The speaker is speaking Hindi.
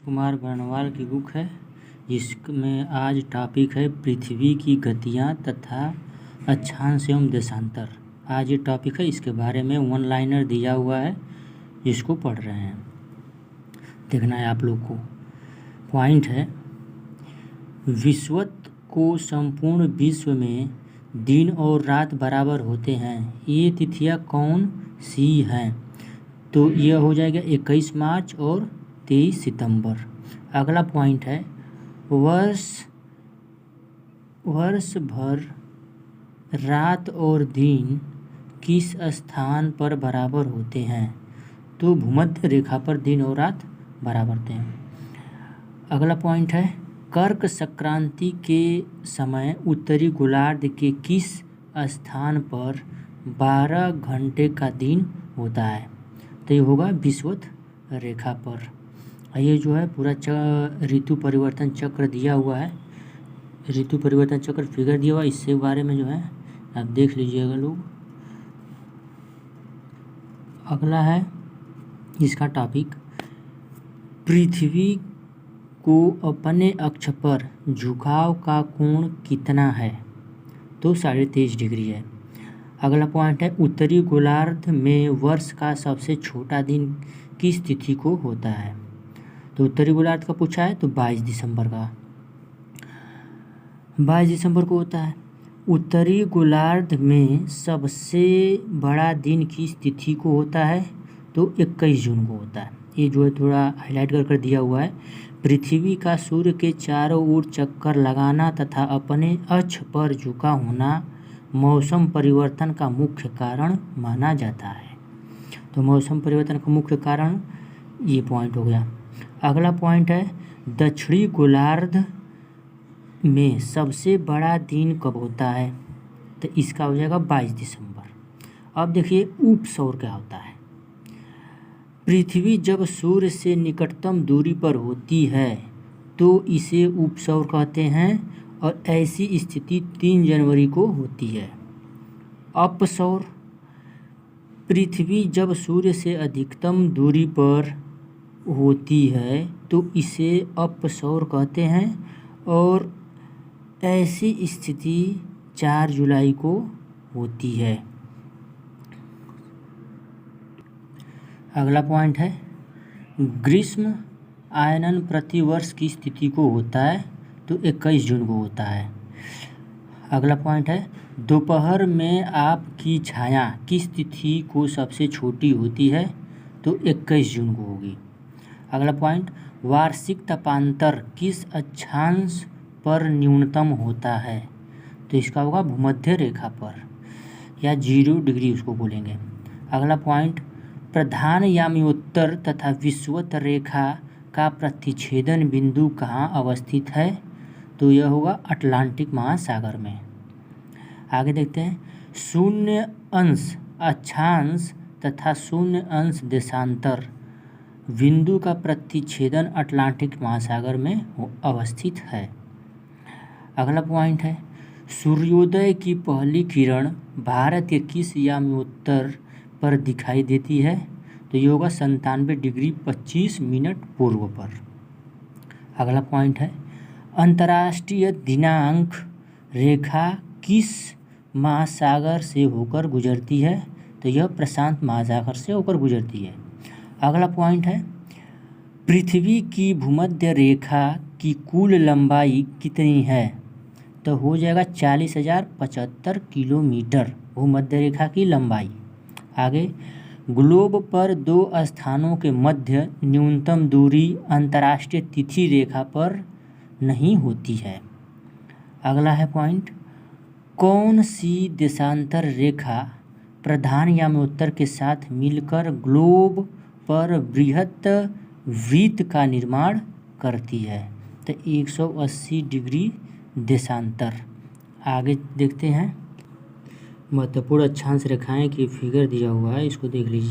कुमार बरनवाल की बुक है जिसमें आज टॉपिक है पृथ्वी की गतियाँ तथा अक्षांश एवं देशांतर। आज ये टॉपिक है, इसके बारे में वन लाइनर दिया हुआ है जिसको पढ़ रहे हैं, देखना है आप लोग को। पॉइंट है, विश्वत को संपूर्ण विश्व में दिन और रात बराबर होते हैं। ये तिथियां कौन सी हैं? तो यह हो जाएगा 21 मार्च और 23 सितंबर। अगला पॉइंट है, वर्ष भर रात और दिन किस स्थान पर बराबर होते हैं? तो भूमध्य रेखा पर दिन और रात बराबर होते हैं। अगला पॉइंट है, कर्क संक्रांति के समय उत्तरी गोलार्ध के किस स्थान पर 12 घंटे का दिन होता है? तो ये होगा विषुवत रेखा पर। ये जो है पूरा ऋतु परिवर्तन चक्र दिया हुआ है, ऋतु परिवर्तन चक्र फिगर दिया हुआ है, इसके बारे में जो है आप देख लीजिएगा लोग। अगला है इसका टॉपिक, पृथ्वी को अपने अक्ष पर झुकाव का कोण कितना है? तो 23.5 डिग्री है। अगला पॉइंट है, उत्तरी गोलार्ध में वर्ष का सबसे छोटा दिन किस तिथि को होता है? तो उत्तरी गोलार्ध का पूछा है तो 22 दिसंबर का, 22 दिसंबर को होता है। उत्तरी गोलार्ध में सबसे बड़ा दिन किस तिथि को होता है? तो 21 जून को होता है। ये जो है थोड़ा हाईलाइट कर दिया हुआ है। पृथ्वी का सूर्य के चारों ओर चक्कर लगाना तथा अपने अक्ष पर झुका होना मौसम परिवर्तन का मुख्य कारण माना जाता है। तो मौसम परिवर्तन का मुख्य कारण ये पॉइंट हो गया। अगला पॉइंट है, दक्षिणी गोलार्ध में सबसे बड़ा दिन कब होता है? तो इसका हो जाएगा 22 दिसंबर। अब देखिए उपसौर क्या होता है। पृथ्वी जब सूर्य से निकटतम दूरी पर होती है तो इसे उपसौर कहते हैं और ऐसी स्थिति 3 जनवरी को होती है। अपसौर, पृथ्वी जब सूर्य से अधिकतम दूरी पर होती है तो इसे अपसौर कहते हैं और ऐसी स्थिति 4 जुलाई को होती है। अगला पॉइंट है, ग्रीष्म आयनन प्रति वर्ष की स्थिति को होता है तो 21 जून को होता है। अगला पॉइंट है, दोपहर में आपकी छाया किस तिथि को सबसे छोटी होती है? तो 21 जून को होगी। अगला पॉइंट, वार्षिक तापांतर किस अक्षांश पर न्यूनतम होता है? तो इसका होगा भूमध्य रेखा पर या 0 डिग्री उसको बोलेंगे। अगला पॉइंट, प्रधान याम्योत्तर तथा विषुवत रेखा का प्रतिच्छेदन बिंदु कहाँ अवस्थित है? तो यह होगा अटलांटिक महासागर में। आगे देखते हैं, 0° अक्षांश तथा 0° देशांतर बिंदु का प्रतिच्छेदन अटलांटिक महासागर में अवस्थित है। अगला पॉइंट है, सूर्योदय की पहली किरण भारत के किस याम्योत्तर पर दिखाई देती है? तो ये होगा 97 डिग्री 25 मिनट पूर्व पर। अगला पॉइंट है, अंतर्राष्ट्रीय दिनांक रेखा किस महासागर से होकर गुजरती है? तो यह प्रशांत महासागर से होकर गुजरती है। अगला पॉइंट है, पृथ्वी की भूमध्य रेखा की कुल लंबाई कितनी है? तो हो जाएगा 40,075 किलोमीटर भूमध्य रेखा की लंबाई। आगे, ग्लोब पर 2 स्थानों के मध्य न्यूनतम दूरी अंतर्राष्ट्रीय तिथि रेखा पर नहीं होती है। अगला है पॉइंट, कौन सी देशांतर रेखा प्रधान याम्योत्तर के साथ मिलकर ग्लोब पर बृहत वृत्त का निर्माण करती है? तो 180 डिग्री देशांतर। आगे देखते हैं, महत्वपूर्ण अक्षांश रेखाएं की फिगर दिया हुआ है, इसको देख लीजिए।